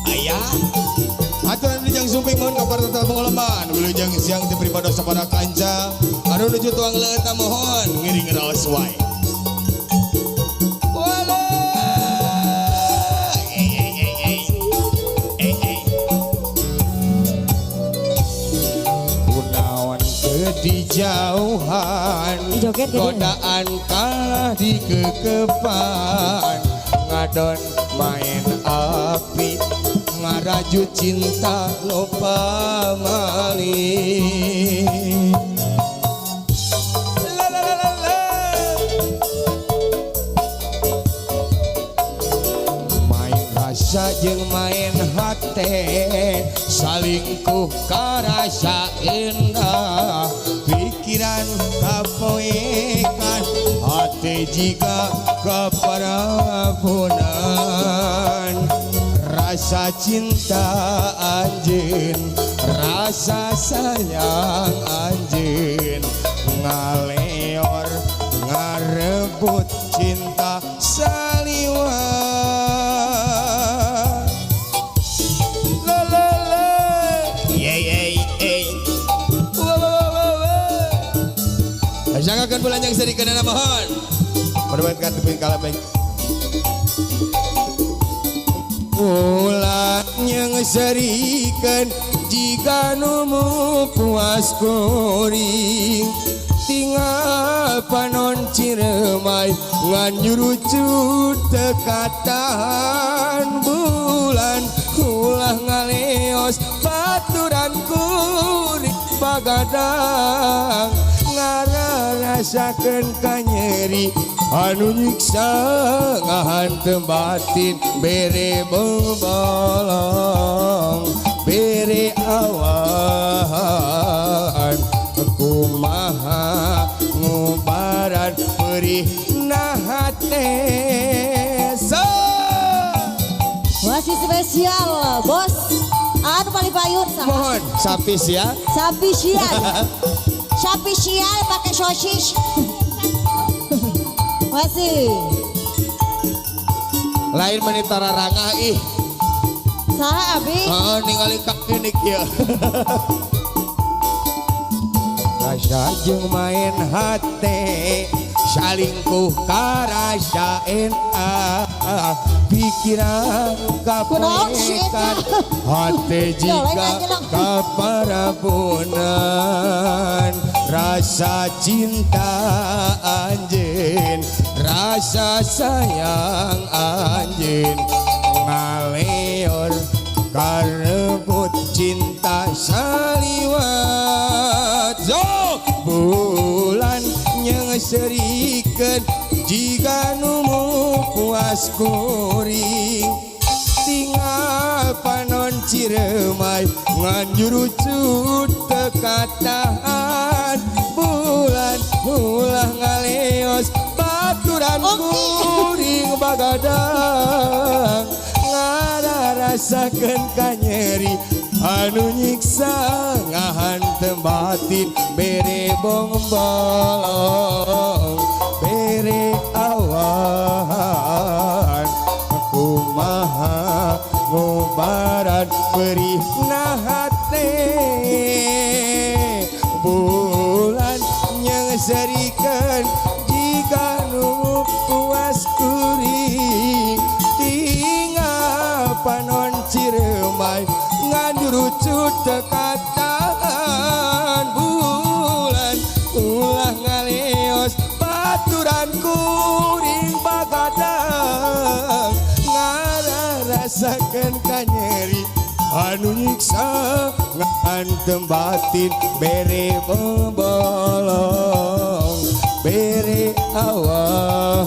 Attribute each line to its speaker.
Speaker 1: Ayah aturan wilujeng sumping mohon kabar tetap pengalaman wilujeng siang diberi pada pada kanca anu nuju tuang leeta mohon ngiring raos wae. Di jauhan godaan kalah di kekepan ngadon main api ngaraju cinta lupa malih main rasa jeung main hate salingkuh karasa indah pikiran kapoekan hati jika keparabunan rasa cinta anjeun rasa sayang anjeun ngaleor ngarebut cinta saliwat jangankan bulan yang seri kena mohon perbuatkan tepung kalah baik bulan yang serikan jika numu puas kuring tinggal panon ciremai nganjurucut tekatan bulan ulah ngaleos baturan kuring pagadang ngara rasakan kanyeri anu nyiksa ngahantem batin bere bolong bere awan kumaha ngubaran perih nahate so
Speaker 2: masih spesial bos anu paling payun
Speaker 1: mohon sapis ya
Speaker 2: sapisian sapisial pakai sosis masih
Speaker 1: lain menitara rangah ih
Speaker 2: saha abi
Speaker 1: ningali kaki nih kieu rasa jeung main hate salingkuh karasa enak pikiran kapoekan hati jika kaparabunan rasa cinta anjeun rasa sayang anjeun ngaleor karebut cinta saliwat bulan nyeserikeun jika numu puas kuring tinggal panon ciremai nganjurucut tekatan bulan ulah ngaleos baturan kuring bagadang ngara rasakeun kanyeri anu nyiksa ngahantem batin bere bolong bere awan kumaha ngubaran perih nahate bulan nyeserikeun jika nu puas kuring tinggal panon ciremai nganjurucut tekatan bulan ulah ngaleos baturan kuring bagadang ngara rasakeun kanyeri anu nyiksa ngahantem batin bere bolong bere awan